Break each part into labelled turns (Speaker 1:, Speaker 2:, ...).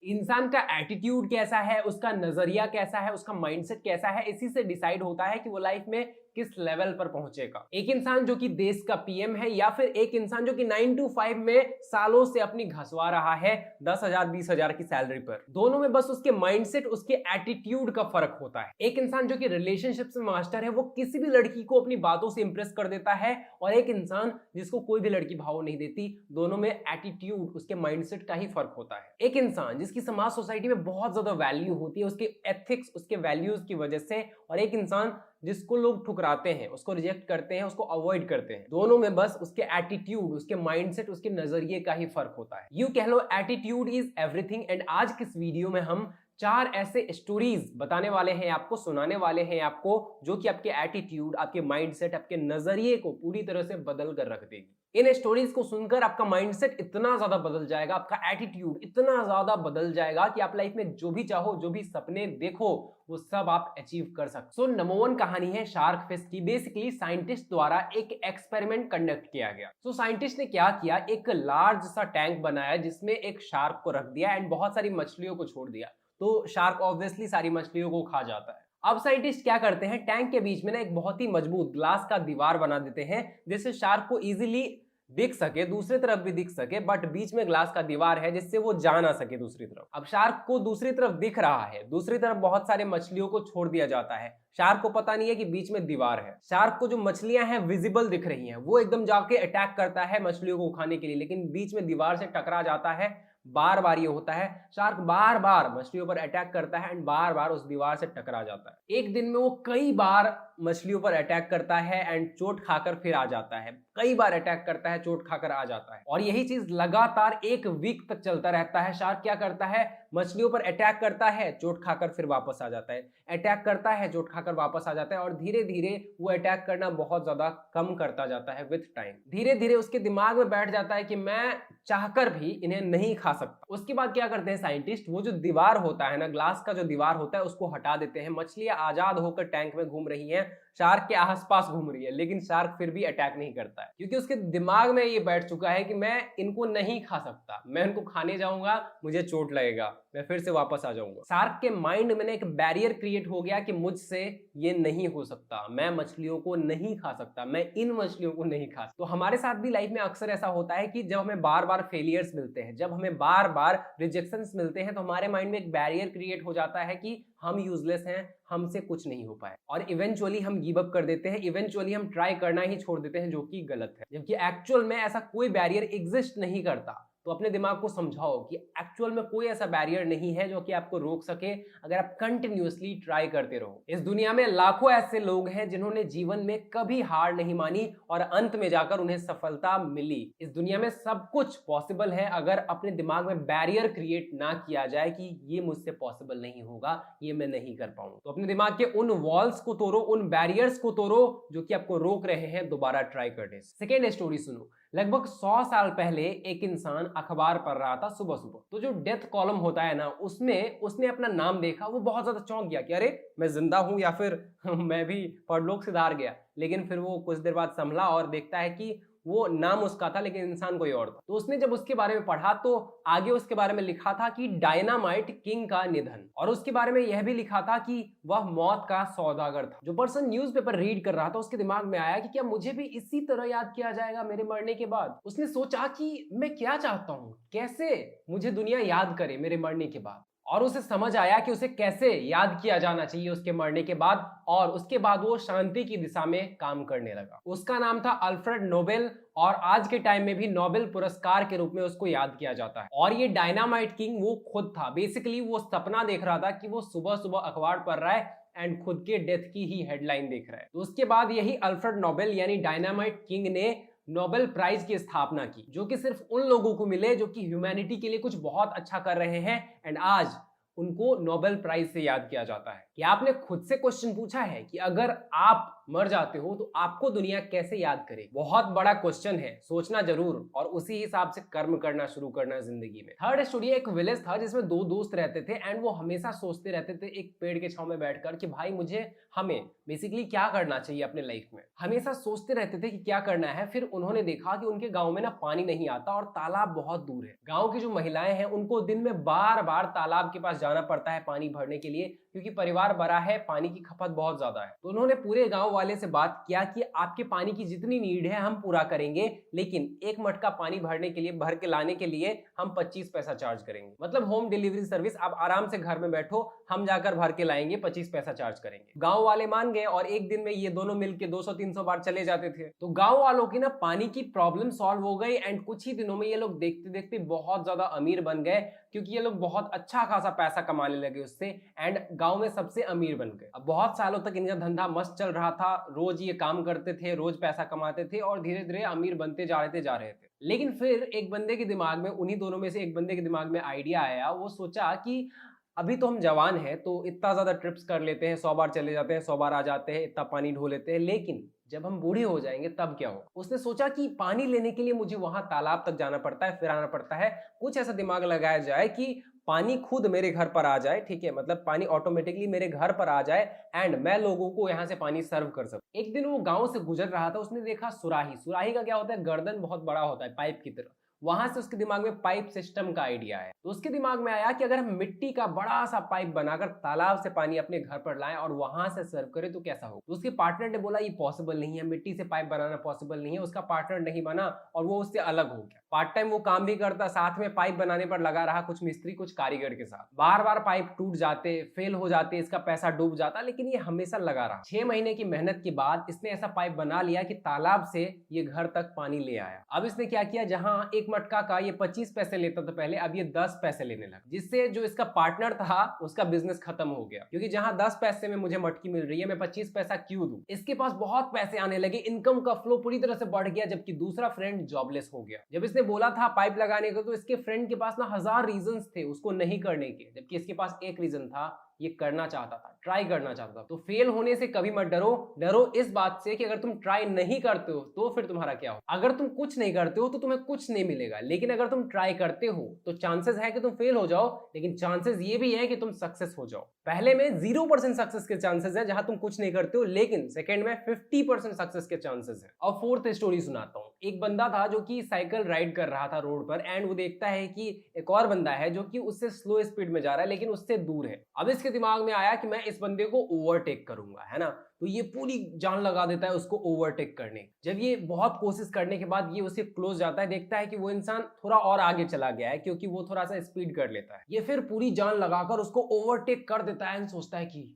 Speaker 1: इंसान का एटीट्यूड कैसा है, उसका नजरिया कैसा है, उसका माइंडसेट कैसा है, इसी से डिसाइड होता है कि वो लाइफ में किस लेवल पर पहुंचेगा। एक इंसान जो कि देश का पीएम है या फिर एक इंसान जो कि 9 to 5 में सालों से अपनी घसवा रहा है 10,000 20,000 की सैलरी पर, दोनों में बस उसके माइंडसेट, उसके एटीट्यूड का फर्क होता है। एक इंसान जो कि रिलेशनशिप में मास्टर है, वो किसी भी लड़की को अपनी बातों से इंप्रेस कर देता है, और एक इंसान जिसको कोई भी लड़की भाव नहीं देती, दोनों में एटीट्यूड, उसके माइंडसेट का ही फर्क होता है। एक इंसान जिसकी समाज सोसाइटी में बहुत ज्यादा वैल्यू होती है उसके एथिक्स, उसके वैल्यूज की वजह से, और एक इंसान जिसको लोग ठुकराते हैं, उसको रिजेक्ट करते हैं, उसको अवॉइड करते हैं, दोनों में बस उसके एटीट्यूड, उसके माइंडसेट, उसके नजरिए का ही फर्क होता है। यूं कह लो एटीट्यूड इज एवरीथिंग। एंड आज किस वीडियो में हम 4 ऐसे स्टोरीज बताने वाले हैं आपको, सुनाने वाले हैं आपको, जो कि आपके एटीट्यूड, आपके माइंडसेट, आपके नजरिए को पूरी तरह से बदल कर रख देगी। इन स्टोरीज को सुनकर आपका माइंडसेट इतना ज्यादा बदल जाएगा, आपका एटीट्यूड इतना ज्यादा बदल जाएगा कि आप लाइफ में जो भी चाहो, जो भी सपने देखो, वो सब आप अचीव कर सकते। सो नंबर 1 कहानी है शार्क फिश की। बेसिकली साइंटिस्ट द्वारा एक एक्सपेरिमेंट कंडक्ट किया गया। सो साइंटिस्ट ने क्या किया, एक लार्ज सा टैंक बनाया जिसमें एक शार्क को रख दिया एंड बहुत सारी मछलियों को छोड़ दिया। तो शार्क ऑब्वियसली सारी मछलियों को खा जाता है। अब साइंटिस्ट क्या करते हैं, टैंक के बीच में ना एक बहुत ही मजबूत ग्लास का दीवार बना देते हैं, जिससे शार्क को इजीली दिख सके, दूसरी तरफ भी दिख सके, बट बीच में ग्लास का दीवार है जिससे वो जा ना सके दूसरी तरफ। अब शार्क को दूसरी तरफ दिख रहा है, दूसरी तरफ बहुत सारे मछलियों को छोड़ दिया जाता है। शार्क को पता नहीं है कि बीच में दीवार है। शार्क को जो मछलियां हैं विजिबल दिख रही हैं, वो एकदम जाके अटैक करता है मछलियों को खाने के लिए, लेकिन बीच में दीवार से टकरा जाता है। बार बार ये होता है, शार्क बार बार मछलियों पर अटैक करता है एंड बार बार उस दीवार से टकरा जाता है। एक दिन में वो कई बार मछलियों पर अटैक करता है एंड चोट खाकर फिर आ जाता है, कई बार अटैक करता है, चोट खाकर आ जाता है, और यही चीज लगातार 1 वीक तक चलता रहता है। शार्क क्या करता है, मछलियों पर अटैक करता है, चोट खाकर फिर वापस आ जाता है, अटैक करता है, चोट खाकर वापस आ जाता है, और धीरे धीरे वो अटैक करना बहुत ज्यादा कम करता जाता है विथ टाइम। धीरे धीरे उसके दिमाग में बैठ जाता है कि मैं चाहकर भी इन्हें नहीं खा सकता। उसके बाद क्या करते हैं साइंटिस्ट, वो जो दीवार होता है ना, ग्लास का जो दीवार होता है, उसको हटा देते हैं। मछलियां आजाद होकर टैंक में घूम रही हैं, शार्क के आसपास घूम रही है, लेकिन शार्क फिर भी अटैक नहीं करता है, क्योंकि उसके दिमाग में ये बैठ चुका है कि मैं इनको नहीं खा सकता, मैं इनको खाने जाऊंगा मुझे चोट लगेगा, मैं फिर से वापस आ जाऊंगा। शार्क के माइंड में एक बैरियर क्रिएट हो गया कि मुझसे ये नहीं हो सकता, मैं मछलियों को नहीं खा सकता, मैं इन मछलियों को नहीं खा सकता। तो हमारे साथ भी लाइफ में अक्सर ऐसा होता है कि जब हमें बार बार फेलियर्स मिलते हैं, जब हमें बार बार रिजेक्शंस मिलते हैं, तो हमारे माइंड में एक बैरियर क्रिएट हो जाता है कि हम यूजलेस हैं, हमसे कुछ नहीं हो पाए, और इवेंचुअली हम गिव अप कर देते हैं, इवेंचुअली हम ट्राई करना ही छोड़ देते हैं, जो कि गलत है। जबकि एक्चुअल में ऐसा कोई बैरियर एग्जिस्ट नहीं करता। तो अपने दिमाग को समझाओ कि एक्चुअल में कोई ऐसा बैरियर नहीं है जो कि आपको रोक सके, अगर आप कंटिन्यूअसली ट्राई करते रहो। इस दुनिया में लाखों ऐसे लोग हैं जिन्होंने जीवन में कभी हार नहीं मानी और अंत में जाकर उन्हें सफलता मिली। इस दुनिया में सब कुछ पॉसिबल है अगर अपने दिमाग में बैरियर क्रिएट ना किया जाए कि ये मुझसे पॉसिबल नहीं होगा, ये मैं नहीं कर पाऊंगा। तो अपने दिमाग के उन वॉल्स को तोड़ो, उन बैरियर्स को तोड़ो जो कि आपको रोक रहे हैं दोबारा ट्राई करने से। सेकेंड स्टोरी सुनो। लगभग 100 साल पहले एक इंसान अखबार पढ़ रहा था सुबह सुबह। तो जो डेथ कॉलम होता है ना, उसमें उसने अपना नाम देखा, वो बहुत ज्यादा चौंक गया कि अरे मैं जिंदा हूं या फिर मैं भी परलोक सिधार गया। लेकिन फिर वो कुछ देर बाद संभला और देखता है कि वो नाम उसका था लेकिन इंसान कोई और था। तो उसने जब उसके बारे में पढ़ा तो आगे उसके बारे में लिखा था कि डायनामाइट किंग का निधन, और उसके बारे में यह भी लिखा था कि वह मौत का सौदागर था। जो पर्सन न्यूज़पेपर रीड कर रहा था उसके दिमाग में आया कि क्या मुझे भी इसी तरह याद किया जाएगा मेरे मरने के बाद। उसने सोचा कि मैं क्या चाहता हूं, कैसे मुझे दुनिया याद करे मेरे मरने के बाद, और उसे समझ आया कि उसे कैसे याद किया जाना चाहिए उसके मरने के बाद, और उसके बाद वो शांति की दिशा में काम करने लगा। उसका नाम था अल्फ्रेड नोबेल, और आज के टाइम में भी नोबेल पुरस्कार के रूप में उसको याद किया जाता है। और ये डायनामाइट किंग वो खुद था। बेसिकली वो सपना देख रहा था कि वो सुबह सुबह अखबार पढ़ रहा है एंड खुद के डेथ की ही हेडलाइन देख रहा है। तो उसके बाद यही अल्फ्रेड नोबेल यानी डायनामाइट किंग ने नोबेल प्राइज की स्थापना की, जो कि सिर्फ उन लोगों को मिले जो कि ह्यूमैनिटी के लिए कुछ बहुत अच्छा कर रहे हैं, एंड आज उनको नोबेल प्राइज से याद किया जाता है। कि आपने खुद से क्वेश्चन पूछा है कि अगर आप मर जाते हो तो आपको दुनिया कैसे याद करे? बहुत बड़ा क्वेश्चन है, सोचना जरूर और उसी हिसाब से कर्म करना शुरू करना जिंदगी में। थर्ड स्टोरी, एक विलेज था जिसमें दो दोस्त रहते थे एंड वो हमेशा सोचते रहते थे एक पेड़ के छांव में बैठकर कि भाई हमें बेसिकली क्या करना चाहिए अपने लाइफ में। हमेशा सोचते रहते थे कि क्या करना है। फिर उन्होंने देखा कि उनके गांव में ना पानी नहीं आता और तालाब बहुत दूर है। गांव की जो महिलाएं हैं उनको दिन में बार बार तालाब के पास जाना पड़ता है पानी भरने के लिए, क्योंकि परिवार बड़ा है, पानी की खपत बहुत ज्यादा है। तो उन्होंने पूरे गांव वाले से बात किया कि आपके पानी की जितनी नीड है हम पूरा करेंगे, लेकिन एक मटका पानी भरने के लिए, भर के लाने के लिए हम 25 पैसा चार्ज करेंगे। मतलब होम डिलीवरी सर्विस, आप आराम से घर में बैठो, हम जाकर भर के लाएंगे, 25 पैसा चार्ज करेंगे। गांव वाले मान गए और एक दिन में ये दोनों मिलके 200-300 बार चले जाते थे। तो गांव वालों की ना पानी की प्रॉब्लम सॉल्व हो गई एंड कुछ ही दिनों में ये लोग देखते देखते बहुत ज्यादा अमीर बन गए, क्योंकि ये लोग बहुत अच्छा खासा पैसा कमाने लगे उससे एंड गांव में सबसे अमीर बन गए। अब बहुत सालों तक इनका धंधा मस्त चल रहा था, रोज ये काम करते थे, रोज पैसा कमाते थे और धीरे धीरे अमीर बनते जा रहे थे। लेकिन फिर एक बंदे के दिमाग में, उन्हीं दोनों में से एक बंदे के दिमाग में आइडिया आया। वो सोचा कि अभी तो हम जवान हैं तो इतना ज्यादा ट्रिप्स कर लेते हैं, 100 बार चले जाते हैं, 100 बार आ जाते हैं, इतना पानी ढो लेते हैं, लेकिन जब हम बूढ़े हो जाएंगे तब क्या होगा। उसने सोचा कि पानी लेने के लिए मुझे वहां तालाब तक जाना पड़ता है, फिर आना पड़ता है। कुछ ऐसा दिमाग लगाया जाए कि पानी खुद मेरे घर पर आ जाए, ठीक है, मतलब पानी ऑटोमेटिकली मेरे घर पर आ जाए एंड मैं लोगों को यहाँ से पानी सर्व कर सकूं। एक दिन वो गांव से गुजर रहा था, उसने देखा सुराही। सुराही का क्या होता है, गर्दन बहुत बड़ा होता है पाइप की तरह। वहां से उसके दिमाग में पाइप सिस्टम का आइडिया है। तो उसके दिमाग में आया कि अगर हम मिट्टी का बड़ा सा पाइप बनाकर तालाब से पानी अपने घर पर लाएं और वहां से सर्व करें तो कैसा हो। तो उसके पार्टनर ने बोला ये पॉसिबल नहीं है, मिट्टी से पाइप बनाना पॉसिबल नहीं है। उसका पार्टनर नहीं बना और वो उससे अलग हो गया। पार्ट टाइम वो काम भी करता, साथ में पाइप बनाने पर लगा रहा, कुछ मिस्त्री कुछ कारीगर के साथ। बार बार पाइप टूट जाते, फेल हो जाते, इसका पैसा डूब जाता, लेकिन ये हमेशा लगा रहा। 6 महीने की मेहनत के बाद इसने ऐसा पाइप बना लिया कि तालाब से ये घर तक पानी ले आया। अब इसने क्या किया, जहां एक मटका का ये 25 पैसे लेता था पहले, अब ये 10 पैसे लेने लगा, जिससे जो इसका पार्टनर था उसका बिजनेस खत्म हो गया। क्योंकि जहां 10 पैसे में मुझे मटकी मिल रही है, मैं 25 पैसा क्यों दूं। इसके पास बहुत पैसे आने लगे, इनकम का फ्लो पूरी तरह से बढ़ गया, जबकि दूसरा फ्रेंड जॉबलेस हो गया। जब इसने बोला था पाइप लगाने को तो इसके फ्रेंड के पास ना 1000 रीजंस थे उसको नहीं करने के, जबकि इसके पास एक रीजन था, ये करना चाहता था, ट्राई करना चाहता था। तो फेल होने से कभी मत डरो, डरो इस बात से कि अगर तुम ट्राई नहीं करते हो तो फिर तुम्हारा क्या हो। अगर तुम कुछ नहीं करते हो तो तुम्हें कुछ नहीं मिलेगा, लेकिन अगर तुम ट्राई करते हो तो चांसेस है कि तुम फेल हो जाओ, लेकिन चांसेस ये भी है कि तुम सक्सेस हो जाओ। पहले में 0% सक्सेस के चांसेस है जहां तुम कुछ नहीं करते हो, लेकिन सेकंड में 50% सक्सेस के चांसेस है। और फोर्थ स्टोरी सुनाता हूं। एक बंदा था जो कि साइकिल राइड कर रहा था रोड पर एंड वो देखता है कि एक और बंदा है जो कि उससे स्लो स्पीड में जा रहा है, लेकिन उससे दूर है। अब इसके दिमाग में आया कि मैं इस बंदे को ओवरटेक करूंगा, है ना। तो ये पूरी जान लगा देता है उसको ओवरटेक करने। जब ये बहुत कोशिश करने के बाद ये उससे क्लोज जाता है, देखता है कि वो इंसान थोड़ा और आगे चला गया है, क्योंकि वो थोड़ा सा स्पीड कर लेता है। ये फिर पूरी जान लगाकर उसको ओवरटेक कर देता है, सोचता है कि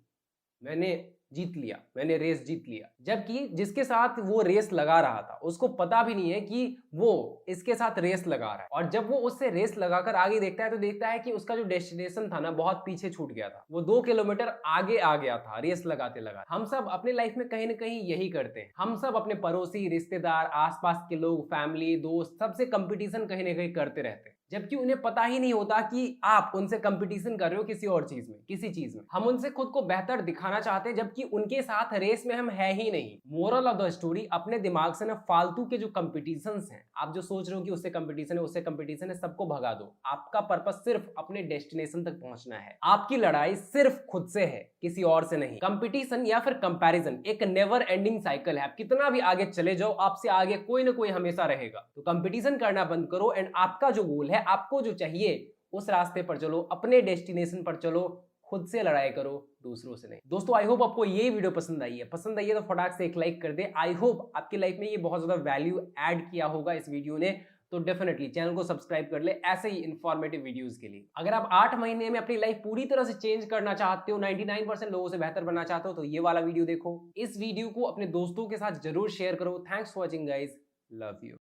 Speaker 1: मैंने जीत लिया, मैंने रेस जीत लिया। जबकि जिसके साथ वो रेस लगा रहा था उसको पता भी नहीं है कि वो इसके साथ रेस लगा रहा है। और जब वो उससे रेस लगाकर आगे देखता है तो देखता है कि उसका जो डेस्टिनेशन था ना बहुत पीछे छूट गया था, वो 2 किलोमीटर आगे आ गया था रेस लगाते लगाते। हम सब अपने लाइफ में कहीं ना कहीं यही करते हैं। हम सब अपने पड़ोसी, रिश्तेदार, आसपास के लोग, फैमिली, दोस्त, सबसे कंपटीशन कहीं ना कहीं करते रहते हैं, जबकि उन्हें पता ही नहीं होता कि आप उनसे कंपटीशन कर रहे हो किसी और चीज में, किसी चीज में। हम उनसे खुद को बेहतर दिखाना चाहते हैं, जबकि उनके साथ रेस में हम है ही नहीं। मोरल ऑफ द स्टोरी, अपने दिमाग से ना फालतू के जो कंपटीशंस हैं, आप जो सोच रहे हो कि उससे कंपटीशन है, उससे कंपटीशन है, सबको भगा दो। आपका पर्पस सिर्फ अपने डेस्टिनेशन तक पहुंचना है। आपकी लड़ाई सिर्फ खुद से है, किसी और से नहीं। कंपटीशन या फिर कंपैरिजन एक नेवर एंडिंग साइकिल है। आप कितना भी आगे चले जाओ, आपसे आगे कोई ना कोई हमेशा रहेगा। तो कंपटीशन करना बंद करो एंड आपका जो गोल है, आपको जो चाहिए, उस रास्ते पर चलो, अपने डेस्टिनेशन पर चलो। खुद से लड़ाई करो, दूसरों से नहीं। दोस्तों, आई होप आपको ये वीडियो पसंद आई है। पसंद आई है तो फटाक से एक लाइक कर दे। आई होप आपकी लाइफ में ये बहुत ज्यादा वैल्यू ऐड किया होगा इस वीडियो ने। तो डेफिनेटली चैनल को सब्सक्राइब कर ले ऐसे ही इन्फॉर्मेटिव वीडियोस के लिए। अगर आप 8 महीने में अपनी लाइफ पूरी तरह से चेंज करना चाहते हो, 99% लोगों से बेहतर बनना चाहते हो, तो ये वाला वीडियो देखो। इस वीडियो को अपने दोस्तों के साथ जरूर शेयर करो। Thanks for watching guys, love you.